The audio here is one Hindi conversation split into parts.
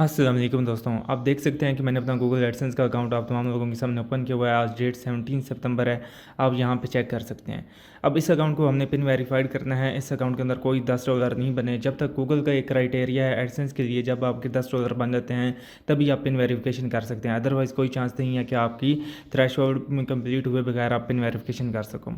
अस्सलाम वालेकुम दोस्तों, आप देख सकते हैं कि मैंने अपना गूगल एडसेंस का अकाउंट आप तमाम लोगों के सामने ओपन किया हुआ है। आज डेट 17 सितंबर है। आप यहाँ पे चेक कर सकते हैं। अब इस अकाउंट को हमने पिन वेरीफाइड करना है। इस अकाउंट के अंदर कोई $10 नहीं बने जब तक गूगल का एक क्राइटेरिया है एडसेंस के लिए, जब आपके $10 बन जाते हैं तभी आप पिन वेरिफिकेशन कर सकते हैं। अदरवाइज़ कोई चांस नहीं है कि आपकी थ्रेशोल्ड कंप्लीट हुए बगैर आप पिन वेरिफिकेशन कर सको।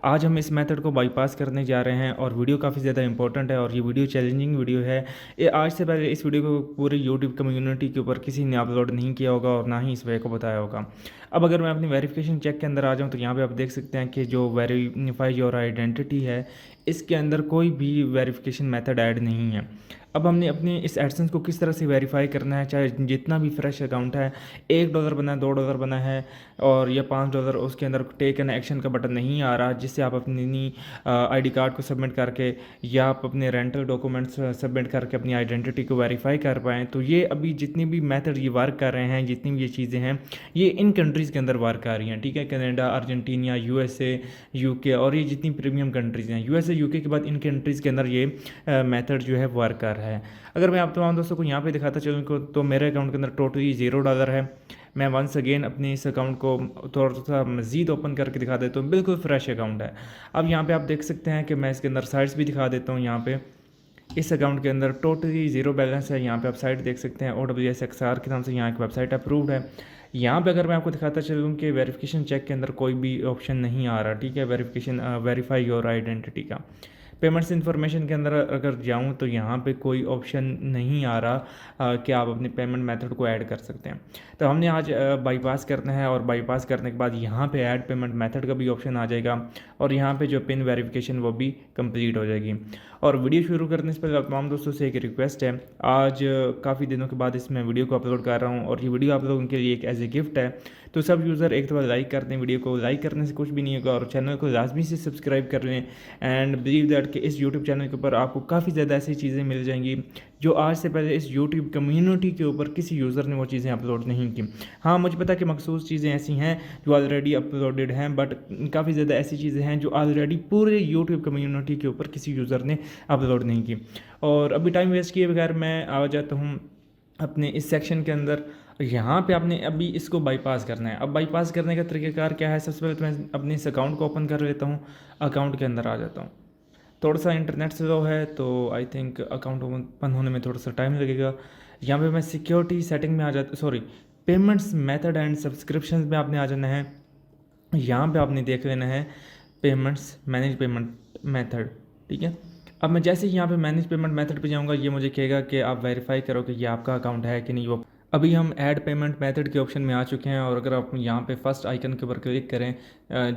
आज हम इस मेथड को बाईपास करने जा रहे हैं और वीडियो काफ़ी ज़्यादा इंपॉर्टेंट है और ये वीडियो चैलेंजिंग वीडियो है। ये आज से पहले इस वीडियो को पूरी यूट्यूब कम्युनिटी के ऊपर किसी ने अपलोड नहीं किया होगा और ना ही इस वे को बताया होगा। अब अगर मैं अपनी वेरिफिकेशन चेक के अंदर आ जाऊं तो यहाँ पे आप देख सकते हैं कि जो वेरीफाई योर आइडेंटिटी है, इसके अंदर कोई भी वेरिफिकेशन मेथड ऐड नहीं है। अब हमने अपने इस एडसेंस को किस तरह से वेरीफाई करना है, चाहे जितना भी फ्रेश अकाउंट है, $1 बना है, $2 बना है और या $5, उसके अंदर टेक एन एक्शन का बटन नहीं आ रहा जिससे आप अपनी आईडी कार्ड को सबमिट करके या आप अपने रेंटल डॉक्यूमेंट्स सबमिट करके अपनी आइडेंटिटी को वेरीफाई कर पाएँ। तो ये अभी जितनी भी मेथड ये वर्क कर रहे हैं, जितनी भी ये चीज़ें हैं, ये इन कंट्रीज़ के अंदर वर्क कर रही हैं। ठीक है, कनाडा, अर्जेंटीना, यूएसए, यूके और ये जितनी प्रीमियम कंट्रीज़ हैं, यूएसए यूके के बाद इन कंट्रीज़ के अंदर ये मेथड जो है वर्क कर रहा है। अगर मैं आप तमाम दोस्तों को यहाँ पे दिखाता चलूँ तो मेरे अकाउंट के अंदर टोटली $0 है। मैं वंस अगेन अपने इस अकाउंट को थोड़ा सा मज़ीद ओपन करके दिखा देता हूँ। बिल्कुल फ्रेश अकाउंट है। अब यहाँ पे आप देख सकते हैं कि मैं इसके अंदर साइट्स भी दिखा देता हूँ। यहाँ पे इस अकाउंट के अंदर टोटली ज़ीरो बैलेंस है। यहाँ पे आप साइट देख सकते हैं, OWSXR के नाम से यहाँ की वेबसाइट अप्रूव्ड है। यहाँ पे अगर मैं आपको दिखाता चलूँ कि वेरिफिकेशन चेक के अंदर कोई भी ऑप्शन नहीं आ रहा। ठीक है, वेरिफिकेशन वेरीफाई योर आइडेंटिटी का पेमेंट्स इन्फॉर्मेशन के अंदर अगर जाऊं तो यहाँ पे कोई ऑप्शन नहीं आ रहा कि आप अपने पेमेंट मेथड को ऐड कर सकते हैं। तो हमने आज बाईपास करना है और बाईपास करने के बाद यहाँ पे ऐड पेमेंट मेथड का भी ऑप्शन आ जाएगा और यहाँ पे जो पिन वेरिफिकेशन वो भी कंप्लीट हो जाएगी। और वीडियो शुरू करने से पहले तमाम दोस्तों से एक रिक्वेस्ट है, आज काफ़ी दिनों के बाद इसमें वीडियो को अपलोड कर रहा हूँ और ये वीडियो आप लोगों के लिए एक एज ए गिफ्ट है। तो सब यूज़र एक दफ़ा लाइक कर दें वीडियो को। लाइक करने से कुछ भी नहीं होगा और चैनल को लाजमी से सब्सक्राइब कर लें एंड बिलीव दैट कि इस यूट्यूब चैनल के ऊपर आपको काफ़ी ज़्यादा ऐसी चीज़ें मिल जाएंगी जो आज से पहले इस यूट्यूब कम्युनिटी के ऊपर किसी यूज़र ने वो चीज़ें अपलोड नहीं की। हाँ, मुझे पता कि मखसूस चीज़ें ऐसी हैं जो ऑलरेडी अपलोडेड हैं, बट काफ़ी ज़्यादा ऐसी चीज़ें हैं जो ऑलरेडी पूरे यूट्यूब कम्युनिटी के ऊपर किसी यूज़र ने अपलोड नहीं की। और अभी टाइम वेस्ट किए बगैर मैं आ जाता हूँ अपने इस सेक्शन के अंदर। यहाँ पे आपने अभी इसको बाईपास करना है। अब बाईपास करने का तरीक़ाकार क्या है, सबसे पहले तो मैं अपने इस अकाउंट को ओपन कर लेता हूँ। अकाउंट के अंदर आ जाता हूँ। थोड़ा सा इंटरनेट स्लो है तो आई थिंक अकाउंट ओपन होने में थोड़ा सा टाइम लगेगा। यहाँ पे मैं सिक्योरिटी सेटिंग में आ जाता, sorry, payments method and subscription में आपने आ जाना है। यहाँ पे आपने देख लेना है पेमेंट्स, मैनेज पेमेंट मेथड। ठीक है, अब मैं जैसे ही यहाँ पे मैनेज पेमेंट मेथड पे जाऊँगा, ये मुझे कहेगा कि आप वेरीफाई करो कि ये आपका अकाउंट है कि नहीं। वो अभी हम ऐड पेमेंट मेथड के ऑप्शन में आ चुके हैं और अगर आप यहाँ पे फर्स्ट आइकन के ऊपर क्लिक करें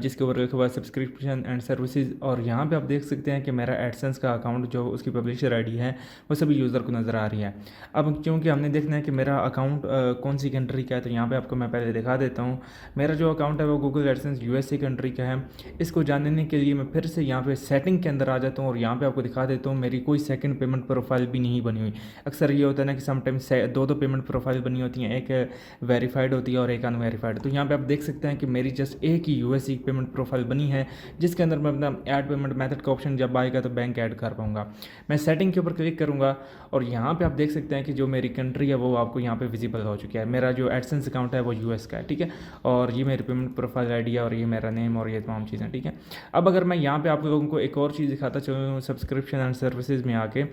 जिसके ऊपर लिखा हुआ है सब्सक्रिप्शन एंड सर्विसेज, और यहाँ पे आप देख सकते हैं कि मेरा एडसेंस का अकाउंट जो उसकी पब्लिशर आईडी है वो सभी यूज़र को नज़र आ रही है। अब क्योंकि हमने देखना है कि मेरा अकाउंट कौन सी कंट्री का है, तो यहाँ पे आपको मैं पहले दिखा देता हूँ। मेरा जो अकाउंट है वो गूगल एडसेंस यूएसए कंट्री का है। इसको जानने के लिए मैं फिर से यहाँ पे सेटिंग के अंदर आ जाता हूँ और यहाँ पे आपको दिखा देता हूँ मेरी कोई सेकंड पेमेंट प्रोफाइल भी नहीं बनी हुई। अक्सर ये होता है ना कि समटाइम्स दो पेमेंट प्रोफाइल बनी होती हैं, एक वेरीफाइड होती है और एक अनवेरीफाइड। तो यहाँ पे आप देख सकते हैं कि मेरी जस्ट एक ही यूएसए पेमेंट प्रोफाइल बनी है जिसके अंदर मैं अपना ऐड पेमेंट मेथड का ऑप्शन जब आएगा तो बैंक ऐड कर पाऊंगा। मैं सेटिंग के ऊपर क्लिक करूंगा और यहाँ पे आप देख सकते हैं कि जो मेरी कंट्री है वो आपको यहाँ पे विजिबल हो चुकी है। मेरा जो एडसेंस अकाउंट है वो यूएस का है। ठीक है, और ये मेरी पेमेंट प्रोफाइल आईडी है और ये मेरा नेम और ये तमाम चीज़ें। ठीक है, अब अगर मैं यहाँ पे आप लोगों को एक और चीज़ दिखाता चलूँ सब्सक्रिप्शन एंड सर्विसेज में आके,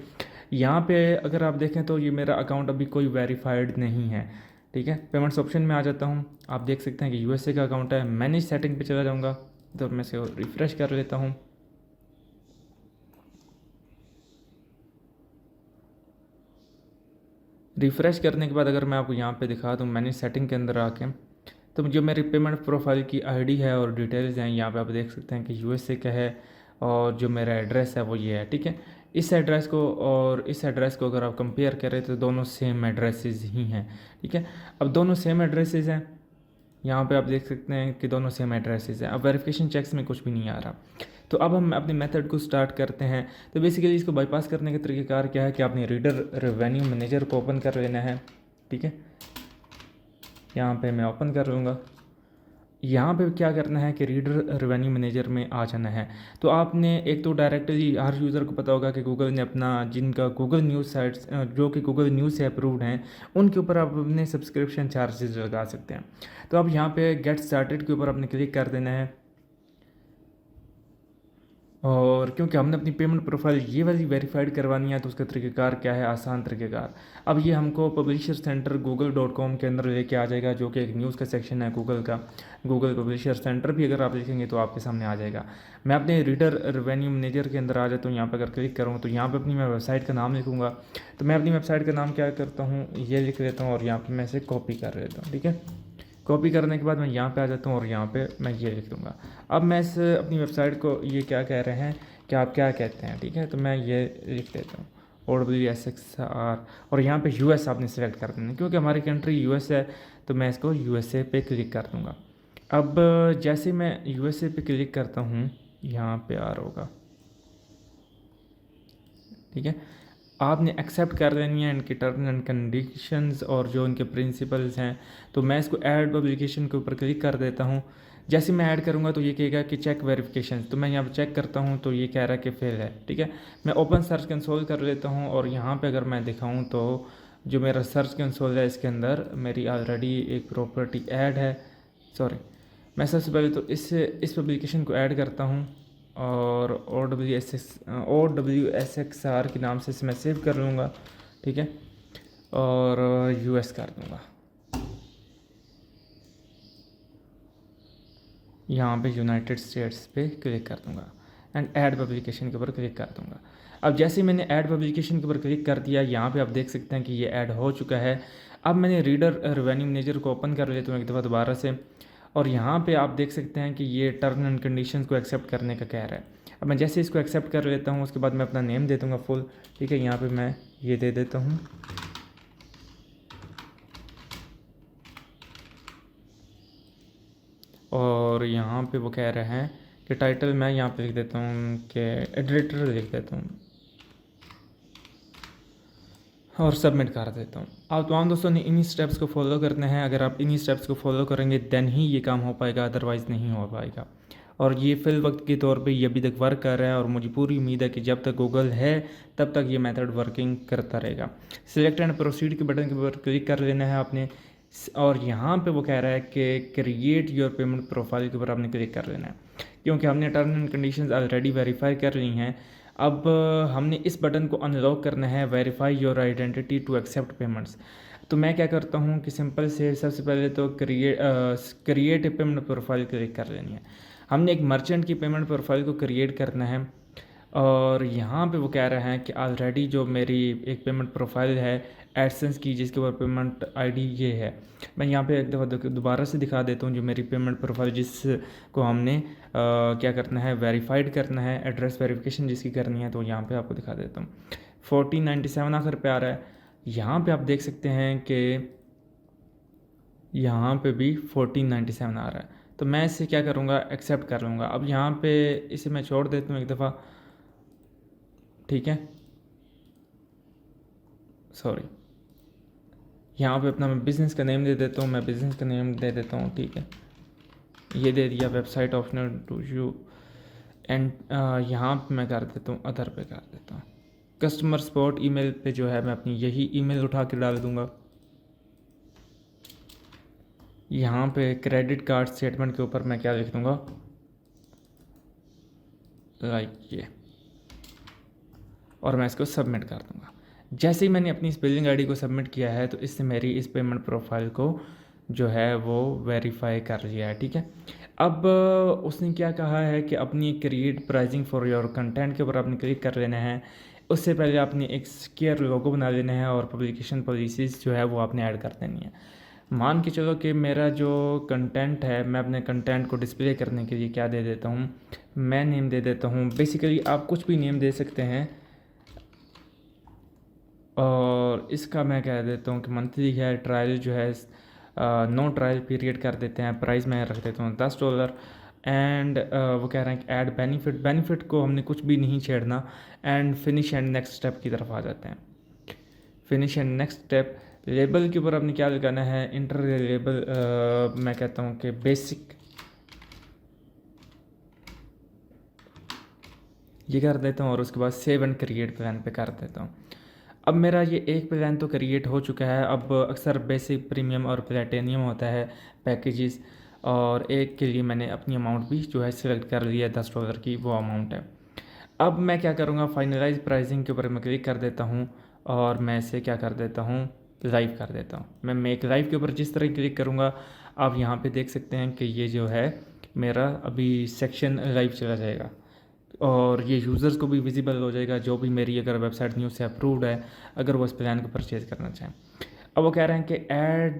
यहाँ पे अगर आप देखें तो ये मेरा अकाउंट अभी कोई वेरीफाइड नहीं है। ठीक है, पेमेंट्स ऑप्शन में आ जाता हूँ। आप देख सकते हैं कि यूएसए का अकाउंट है। मैनेज सेटिंग पे चला जाऊँगा तो मैं से रिफ़्रेश कर लेता हूँ। रिफ़्रेश करने के बाद अगर मैं आपको यहाँ पे दिखा दूँ मैनेज सेटिंग के अंदर आके, तो जो मेरी पेमेंट प्रोफाइल की आईडी है और डिटेल्स हैं यहाँ पे आप देख सकते हैं कि यूएसए का है और जो मेरा एड्रेस है वो ये है। ठीक है, इस एड्रेस को और इस एड्रेस को अगर आप कंपेयर करें तो दोनों सेम एड्रेसेस ही हैं। ठीक है, अब दोनों सेम एड्रेसेस हैं, यहाँ पे आप देख सकते हैं कि दोनों सेम एड्रेसेस हैं। अब वेरिफिकेशन चेक्स में कुछ भी नहीं आ रहा। तो अब हम अपने मेथड को स्टार्ट करते हैं। तो बेसिकली इसको बाईपास करने का तरीक़ाकार क्या है कि आपने रीडर रेवेन्यू मैनेजर को ओपन कर लेना है। ठीक है, यहाँ पे मैं ओपन कर लूँगा। यहाँ पे क्या करना है कि रीडर रेवेन्यू मैनेजर में आ जाना है। तो आपने एक तो डायरेक्टली हर यूज़र को पता होगा कि गूगल ने अपना जिनका गूगल न्यूज़ साइट्स जो कि गूगल न्यूज़ से अप्रूव्ड हैं उनके ऊपर आप अपने सब्सक्रिप्शन चार्जेस लगा सकते हैं। तो अब यहाँ पे गेट स्टार्टेड के ऊपर आपने क्लिक कर देना है, और क्योंकि हमने अपनी पेमेंट प्रोफाइल ये वाली वेरीफाइड करवानी है तो उसका तरीक़ेकार क्या है, आसान तरीक़ेकार। अब ये हमको पब्लिशर सेंटर google.com के अंदर लेके आ जाएगा, जो कि एक न्यूज़ का सेक्शन है गूगल का। गूगल पब्लिशर सेंटर भी अगर आप लिखेंगे तो आपके सामने आ जाएगा। मैं अपने रीडर रेवेन्यू मैनेजर के अंदर आ जाता हूँ। यहाँ पर अगर क्लिक करूँ तो यहाँ पर अपनी मैं वेबसाइट का नाम लिखूँगा। तो मैं अपनी वेबसाइट का नाम क्या करता हूँ, ये लिख लेता हूँ और यहाँ पर मैं इसे कॉपी कर लेता हूँ। ठीक है, कॉपी करने के बाद मैं यहाँ पे आ जाता हूँ और यहाँ पे मैं ये लिख दूँगा। अब मैं इस अपनी वेबसाइट को ये क्या कह रहे हैं कि आप क्या कहते हैं, ठीक है, तो मैं ये लिख देता हूँ OWSXR, और यहाँ पे US आपने सेलेक्ट कर देना क्योंकि हमारी कंट्री US है, तो मैं इसको USA पे क्लिक कर दूँगा। अब जैसे मैं USA पे क्लिक करता हूँ यहाँ पे आ रहा होगा, ठीक है, आपने एक्सेप्ट कर लेनी है इनके टर्म्स एंड कंडीशंस और जो इनके प्रिंसिपल्स हैं। तो मैं इसको ऐड पब्लिकेशन के ऊपर क्लिक कर देता हूँ। जैसे मैं ऐड करूँगा तो ये कहेगा कि चेक वेरिफिकेशन, तो मैं यहाँ पर चेक करता हूँ तो ये कह रहा है कि फेल है। ठीक है, मैं ओपन सर्च कंसोल कर लेता हूँ और यहाँ पे अगर मैं दिखाऊँ तो जो मेरा सर्च कंसोल है इसके अंदर मेरी ऑलरेडी एक प्रॉपर्टी ऐड है। सॉरी, मैं सबसे पहले तो इस पब्लिकेशन को ऐड करता हूँ और OWSXR के नाम से इसे मैं सेव कर लूँगा। ठीक है, और US कर दूँगा। यहाँ पे यूनाइटेड स्टेट्स पे क्लिक कर दूँगा एंड ऐड पब्लिकेशन के ऊपर क्लिक कर दूँगा। अब जैसे मैंने ऐड पब्लिकेशन के ऊपर क्लिक कर दिया, यहाँ पे आप देख सकते हैं कि ये ऐड हो चुका है। अब मैंने रीडर रेवेन्यू मैनेजर को ओपन कर लेता हूँ एक दफ़ा दोबारा से, और यहाँ पे आप देख सकते हैं कि ये टर्म एंड कंडीशंस को एक्सेप्ट करने का कह रहा है। अब मैं जैसे इसको एक्सेप्ट कर लेता हूँ उसके बाद मैं अपना नेम दे दूँगा फुल। ठीक है, यहाँ पे मैं ये दे देता हूँ, और यहाँ पे वो कह रहे हैं कि टाइटल मैं यहाँ पे लिख देता हूँ कि एडिटर लिख देता हूँ और सबमिट कर देता हूँ। आप तमाम दोस्तों ने इन्हीं स्टेप्स को फॉलो करने हैं। अगर आप इन्हीं स्टेप्स को फॉलो करेंगे देन ही ये काम हो पाएगा, अदरवाइज़ नहीं हो पाएगा। और ये फ़िल वक्त के तौर पे ये अभी तक वर्क कर रहा है और मुझे पूरी उम्मीद है कि जब तक गूगल है तब तक ये मेथड वर्किंग करता रहेगा। सिलेक्ट एंड प्रोसीड के बटन के ऊपर क्लिक कर लेना है आपने, और यहाँ पे वो कह रहा है कि क्रिएट योर पेमेंट प्रोफाइल के ऊपर आपने क्लिक कर लेना है, क्योंकि हमने term and conditions already verify कर ली हैं। अब हमने इस बटन को अनलॉक करना है, verify your identity to accept payments. तो मैं क्या करता हूँ कि सिंपल से सबसे पहले तो create a payment profile click कर लेनी है। हमने एक मर्चेंट की पेमेंट प्रोफाइल को क्रिएट करना है, और यहाँ पे वो कह रहे हैं कि ऑलरेडी जो मेरी एक पेमेंट प्रोफाइल है एडसेंस की, जिसके ऊपर पेमेंट आईडी ये है। मैं यहाँ पे एक दफ़ा दोबारा से दिखा देता हूँ जो मेरी पेमेंट प्रोफाइल जिसको हमने क्या करना है, वेरीफाइड करना है, एड्रेस वेरिफिकेशन जिसकी करनी है, तो यहाँ पे आपको दिखा देता हूँ। 1497 आखिर पे आ रहा है। यहाँ पे आप देख सकते हैं कि यहाँ पे भी 1497 आ रहा है। तो मैं इसे क्या करूँगा, एक्सेप्ट कर लूँगा। अब यहाँ पे इसे मैं छोड़ देता हूँ एक दफ़ा। ठीक है, सॉरी, यहाँ पे अपना मैं बिज़नेस का नेम दे देता हूँ, मैं बिज़नेस का नेम दे देता हूँ। ठीक है, ये दे दिया, website optional to you, and यहाँ पे मैं कर देता हूँ अदर पे कर देता हूँ। कस्टमर सपोर्ट ईमेल पे जो है मैं अपनी यही ईमेल उठा के डाल दूँगा। यहाँ पे क्रेडिट कार्ड स्टेटमेंट के ऊपर मैं क्या लिख दूँगा, लाइक ये, और मैं इसको सबमिट कर दूँगा। जैसे ही मैंने अपनी इस बिलिंग आईडी को सबमिट किया है तो इससे मेरी इस पेमेंट प्रोफाइल को जो है वो वेरीफाई कर लिया है। ठीक है, अब उसने क्या कहा है कि अपनी create pricing for your content के ऊपर आपने क्लिक कर लेना है। उससे पहले आपने एक सिक्योर लोगो बना लेना है और पब्लिकेशन पॉलिसीज़ जो है वो आपने ऐड कर देनी है। मान के चलो कि मेरा जो कंटेंट है, मैं अपने कंटेंट को डिस्प्ले करने के लिए क्या दे देता हूँ, मैं नेम दे देता हूँ। बेसिकली आप कुछ भी नेम दे सकते हैं, और इसका मैं कह देता हूँ कि मंथली है, ट्रायल जो है नो ट्रायल पीरियड कर देते हैं, प्राइस मैं रख देता हूँ $10। एंड वो कह रहे हैं कि ऐड बेनिफिट को हमने कुछ भी नहीं छेड़ना, and finish and next step की तरफ आ जाते हैं। Finish and next step, label के ऊपर आपने क्या लगाना है, इंटर लेबल मैं कहता हूँ कि बेसिक ये कर देता हूँ और उसके बाद सेव एंड क्रिएट प्लान पे कर देता हूँ। अब मेरा ये एक प्लान तो क्रिएट हो चुका है। अब अक्सर बेसिक, प्रीमियम और प्लेटिनियम होता है पैकेजेस, और एक के लिए मैंने अपनी अमाउंट भी जो है सिलेक्ट कर लिया, $10 की वो अमाउंट है। अब मैं क्या करूँगा, फाइनलाइज प्राइसिंग के ऊपर मैं क्लिक कर देता हूँ और मैं इसे क्या कर देता हूँ, लाइव कर देता हूँ। मैं मेक लाइव के ऊपर जिस तरह क्लिक करूँगा, आप यहाँ पे देख सकते हैं कि ये जो है मेरा अभी सेक्शन लाइव चला जाएगा और ये यूज़र्स को भी विजिबल हो जाएगा, जो भी मेरी अगर वेबसाइट न्यूज़ से अप्रूव्ड है, अगर वो इस प्लान को परचेज़ करना चाहें। अब वो कह रहे हैं कि add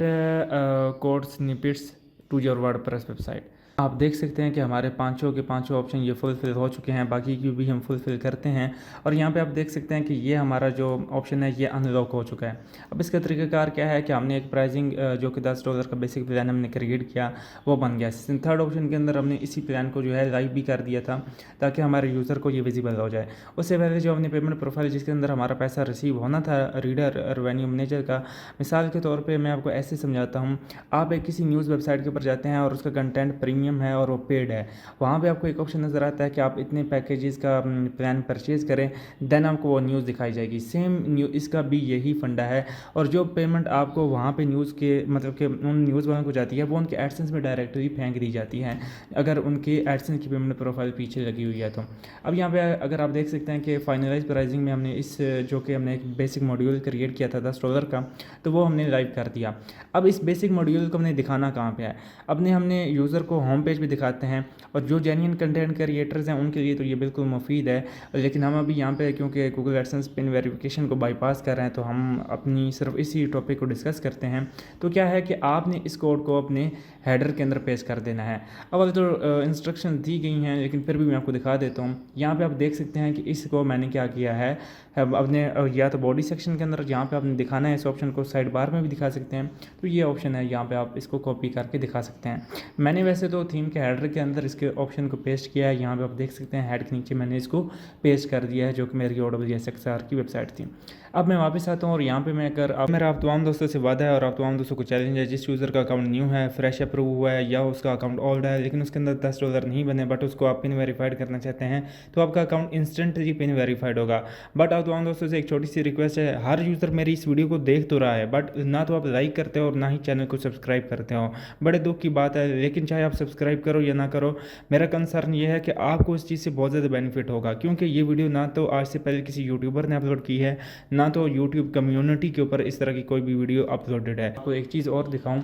code snippets to your WordPress website. आप देख सकते हैं कि हमारे पांचों के पांचों ऑप्शन ये फुलफ़िल हो चुके हैं, बाकी की भी हम फुलफ़िल करते हैं। और यहाँ पे आप देख सकते हैं कि ये हमारा जो ऑप्शन है ये अनलॉक हो चुका है। अब इसका तरीकाकार क्या है कि हमने एक प्राइसिंग जो कि $10 का बेसिक प्लान हमने क्रिएट किया, वो बन गया। थर्ड ऑप्शन के अंदर हमने इसी प्लान को जो है लाइव भी कर दिया था, ताकि हमारे यूज़र को ये विजिबल हो जाए। उससे पहले जो हमने पेमेंट प्रोफाइल जिसके अंदर हमारा पैसा रिसीव होना था रीडर रेवेन्यू मैनेजर का, मिसाल के तौर पर मैं आपको ऐसे समझाता हूँ। आप एक किसी न्यूज़ वेबसाइट के ऊपर जाते हैं और उसका कंटेंट प्रीमियम है और वो पेड है। वहाँ पे आपको एक ऑप्शन नज़र आता है कि आप इतने पैकेजेस का प्लान परचेज़ करें, देन आपको वो न्यूज़ दिखाई जाएगी। सेम इसका भी यही फंडा है। और जो पेमेंट आपको वहाँ पे न्यूज़ के मतलब कि उन न्यूज़ वालों को जाती है, वो उनके एडसेंस में डायरेक्टली फेंक दी जाती है, अगर उनकी एडसेंस की पेमेंट प्रोफाइल पीछे लगी हुई है तो। अब यहाँ पे अगर आप देख सकते हैं कि फाइनलाइज प्राइसिंग में हमने इस जो कि हमने एक बेसिक मॉड्यूल क्रिएट किया था $10 का, तो वो हमने लाइव कर दिया। अब इस बेसिक मॉड्यूल को हमने दिखाना कहाँ पे है, अपने हमने यूज़र को होम पेज पे दिखाते हैं। और जो जेन्युइन कंटेंट क्रिएटर्स हैं उनके लिए तो ये बिल्कुल मुफीद है। लेकिन हम अभी यहाँ पे क्योंकि गूगल एडसेंस पिन वेरिफिकेशन को बाईपास कर रहे हैं, तो हम अपनी सिर्फ इसी टॉपिक को डिस्कस करते हैं। तो क्या है कि आपने इस कोड को अपने हेडर के अंदर पेस्ट कर देना है। अब तो इंस्ट्रक्शन दी गई हैं, लेकिन फिर भी मैं आपको दिखा देता हूँ। यहाँ पे आप देख सकते हैं कि इसको मैंने क्या किया है, अपने या तो बॉडी सेक्शन के अंदर जहाँ पे आपने दिखाना है इस ऑप्शन को, साइड बार में भी दिखा सकते हैं। तो ये ऑप्शन है, यहाँ पे आप इसको कॉपी करके दिखा सकते हैं। मैंने वैसे तो थीम के हेडर के अंदर इसके ऑप्शन को पेस्ट किया है। यहाँ पे आप देख सकते हैं हेड के नीचे मैंने इसको पेस्ट कर दिया है, जो कि मेरी AWSXR की वेबसाइट थी। अब मैं वापस आता हूँ और यहाँ पे मैं मेरा आप तमाम दोस्तों से वादा है और आप तमाम दोस्तों को चैलेंज है, जिस यूज़र का अकाउंट न्यू है, फ्रेश अप्रूव हुआ है, या उसका अकाउंट ओल्ड है लेकिन उसके अंदर $10 नहीं बने, बट उसको आप पिन वेरीफाइड करना चाहते हैं, तो आपका अकाउंट इंस्टेंटली पिन वेरीफाइड होगा। बट आप तमाम दोस्तों से एक छोटी सी रिक्वेस्ट है, हर यूज़र मेरी इस वीडियो को देख तो रहा है, बट ना तो आप लाइक करते हो और ना ही चैनल को सब्सक्राइब करते हो। बड़े दुख की बात है, लेकिन चाहे आप सब्सक्राइब करो या ना करो, मेरा कंसर्न ये है कि आपको इस चीज़ से बहुत ज़्यादा बेनिफिट होगा। क्योंकि ये वीडियो ना तो आज से पहले किसी यूट्यूबर ने अपलोड की है, ना तो यूट्यूब कम्युनिटी के ऊपर इस तरह की कोई भी वीडियो अपलोडेड है। आपको एक चीज़ और दिखाऊं,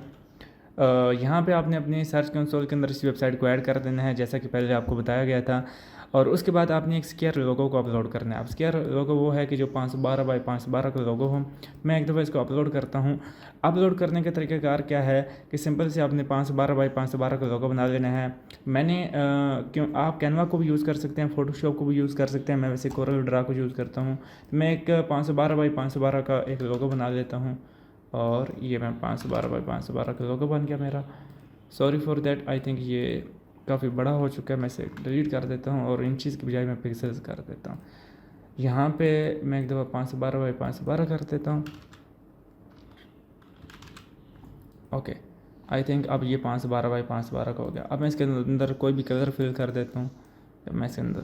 यहाँ पे आपने अपने सर्च कंसोल के अंदर इस वेबसाइट को ऐड कर देना है, जैसा कि पहले आपको बताया गया था। और उसके बाद आपने एक स्क्वायर लोगो को अपलोड करना है। अब स्क्वायर लोगो वो है कि जो 512 बाई 512 का लोगो हो। मैं एक दफ़ा इसको अपलोड करता हूँ। अपलोड करने का तरीकाकार क्या है कि सिंपल से आपने 512 बाई 512 का लोगो बना लेना है। मैंने क्यों आप कैनवा को भी यूज़ कर सकते हैं, फोटोशॉप को भी यूज़ कर सकते हैं, मैं वैसे कोरल ड्रा को यूज़ करता हूँ। मैं एक 512 बाई 512 का एक लोगो बना लेता हूँ और ये मैं 512 बाई 512 का लोगो बन गया मेरा। Sorry for that, I think ये काफ़ी बड़ा हो चुका है, मैं इसे डिलीट कर देता हूँ और इंचज़ की बजाय मैं पिक्सल्स कर देता हूँ। यहाँ पे मैं एक दफ़ा 512 बाई 512 कर देता हूँ। ओके, आई थिंक अब ये 512 बाई 512 का हो गया। अब मैं इसके अंदर कोई भी कलर फिल कर देता हूँ। मैं इसके अंदर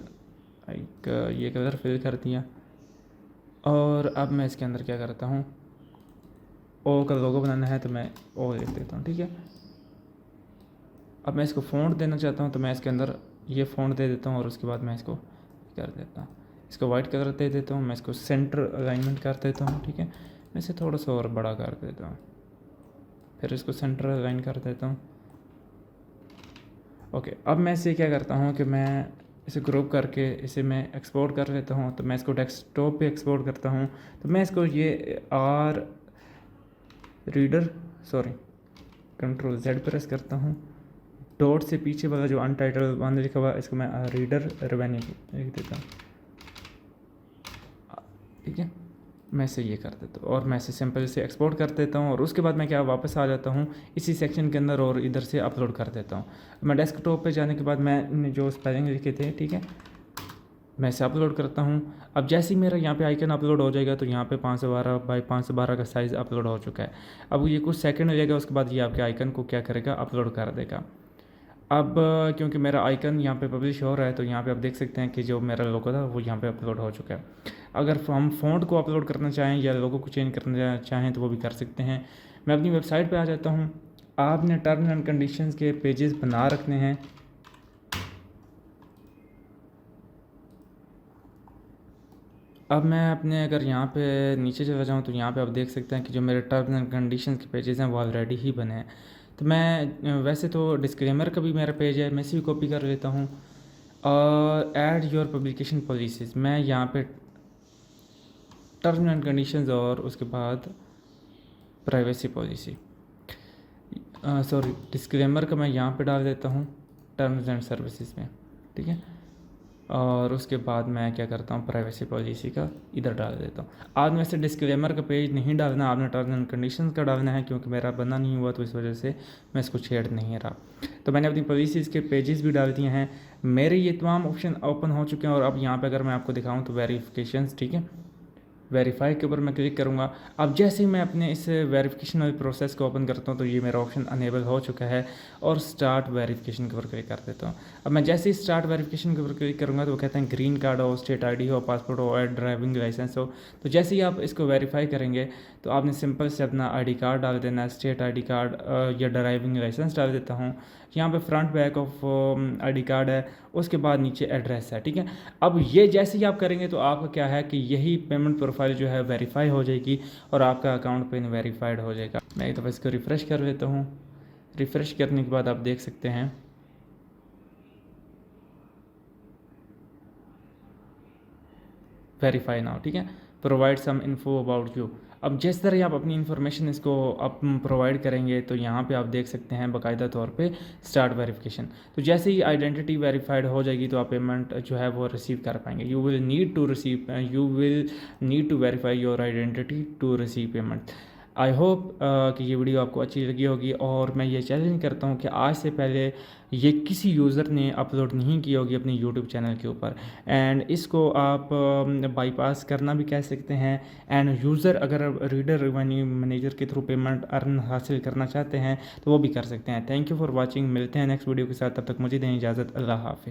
एक ये कलर फिल कर दिया और अब मैं इसके अंदर क्या करता हूँ, ओ का लोगो बनाना है तो मैं ओ लिख देता हूँ, ठीक है। अब मैं इसको फ़ॉन्ट देना चाहता हूँ तो मैं इसके अंदर ये फ़ॉन्ट दे देता हूँ और उसके बाद मैं इसको कर देता हूँ, इसको वाइट कलर दे देता हूँ। मैं इसको सेंटर अलाइनमेंट कर देता हूँ, ठीक है। मैं इसे थोड़ा सा और बड़ा कर देता हूँ, फिर इसको सेंटर अलाइन कर देता हूँ। ओके, अब मैं इसे क्या करता हूँ कि मैं इसे ग्रुप करके इसे मैं एक्सपोर्ट कर लेता हूँ। तो मैं इसको डेस्कटॉप पे एक्सपोर्ट करता हूँ। तो मैं इसको ये Ctrl Z प्रेस करता हूँ। डॉट से पीछे वाला जो अनटाइटल वन लिखा हुआ इसको मैं रीडर रेवेन्यू लिख देता हूँ, ठीक है। मैं इसे ये कर देता हूँ और मैं इसे सिंपल से एक्सपोर्ट कर देता हूँ और उसके बाद मैं क्या वापस आ जाता हूँ इसी सेक्शन के अंदर और इधर से अपलोड कर देता हूँ। मैं डेस्कटॉप पे जाने के बाद मैं जो स्पेलिंग लिखे थे, ठीक है, मैं इसे अपलोड करता हूँ। अब जैसे ही मेरा यहाँ पे आइकन अपलोड हो जाएगा तो यहाँ पे 512 बाई 512 का साइज़ अपलोड हो चुका है। अब ये कुछ सेकंड लगेगा, उसके बाद ये आपके आइकन को क्या करेगा, अपलोड कर देगा। अब क्योंकि मेरा आइकन यहाँ पे पब्लिश हो रहा है तो यहाँ पे आप देख सकते हैं कि जो मेरा लोगो था वो यहाँ पे अपलोड हो चुका है। अगर हम फ़ॉन्ट को अपलोड करना चाहें या लोगो को चेंज करना चाहें तो वो भी कर सकते हैं। मैं अपनी वेबसाइट पे आ जाता हूँ। आपने टर्म्स एंड कंडीशंस के पेजेस बना रखने हैं। अब मैं अपने अगर यहाँ पे नीचे चला जाऊँ तो यहाँ पे आप देख सकते हैं कि जो मेरे टर्म्स एंड कंडीशंस के पेजेस हैं वो ऑलरेडी ही बने हैं। तो मैं वैसे तो डिस्क्लेमर का भी मेरा पेज है, मैं इसी को कॉपी कर लेता हूँ। और ऐड योर पब्लिकेशन पॉलिसीज़, मैं यहाँ पे टर्म्स एंड कंडीशंस और उसके बाद प्राइवेसी पॉलिसी, सॉरी डिस्क्लेमर का मैं यहाँ पे डाल देता हूँ टर्म्स एंड सर्विसेज में, ठीक है। और उसके बाद मैं क्या करता हूँ, प्राइवेसी पॉलिसी का इधर डाल देता हूँ। आज वैसे डिस्क्लेमर का पेज नहीं डालना, आपने टर्म्स एंड कंडीशंस का डालना है, क्योंकि मेरा बना नहीं हुआ तो इस वजह से मैं इसको छेड़ नहीं रहा। तो मैंने अपनी पॉलिसीज़ के पेजेस भी डाल दिए हैं। मेरे ये तमाम ऑप्शन ओपन हो चुके हैं। और अब यहाँ पे अगर मैं आपको दिखाऊँ तो वेरिफिकेशंस, ठीक है, वेरीफाई के ऊपर मैं क्लिक करूँगा। अब जैसे ही मैं अपने इस वेरिफिकेशन वाले प्रोसेस को ओपन करता हूँ तो ये मेरा ऑप्शन अनेबल हो चुका है और स्टार्ट वेरिफिकेशन के ऊपर क्लिक कर देता हूँ। अब मैं जैसे ही स्टार्ट वेरिफिकेशन के ऊपर क्लिक करूँगा तो वो कहते हैं ग्रीन कार्ड हो, स्टेट आईडी हो, पासपोर्ट हो और ड्राइविंग लाइसेंस हो। तो जैसे ही आप इसको वेरीफाई करेंगे तो आपने सिंपल से अपना आईडी कार्ड डाल देना है, स्टेट आईडी कार्ड या ड्राइविंग लाइसेंस डाल देता हूँ। यहाँ पे front back of ID card है, उसके बाद नीचे एड्रेस है, ठीक है। अब ये जैसे ही आप करेंगे तो आपका क्या है कि यही पेमेंट प्रोफाइल जो है वेरीफाई हो जाएगी और आपका अकाउंट पिन वेरीफाइड हो जाएगा। मैं एक दफ़ा इसको रिफ़्रेश कर लेता हूँ। रिफ़्रेश करने के बाद आप देख सकते हैं वेरीफाई नाउ, ठीक है, provide some info about you. अब जिस तरह आप अपनी इन्फॉर्मेशन इसको आप प्रोवाइड करेंगे तो यहाँ पे आप देख सकते हैं बाकायदा तौर पे स्टार्ट वेरिफिकेशन। तो जैसे ही आइडेंटिटी वेरीफाइड हो जाएगी तो आप पेमेंट जो है वो रिसीव कर पाएंगे। You will need to verify your identity to receive payment. I hope कि ये वीडियो आपको अच्छी लगी होगी। और मैं ये चैलेंज करता हूँ कि आज से पहले ये किसी यूज़र ने अपलोड नहीं की होगी अपने यूट्यूब चैनल के ऊपर। एंड इसको आप बाईपास करना भी कह सकते हैं। एंड यूज़र अगर रीडर रेवेन्यू मैनेजर के थ्रू पेमेंट अर्न हासिल करना चाहते हैं तो वो भी कर सकते हैं। Thank you for watching. मिलते हैं नेक्स्ट वीडियो के साथ, तब तक मुझे दें इजाज़त। अल्लाह हाफिज़।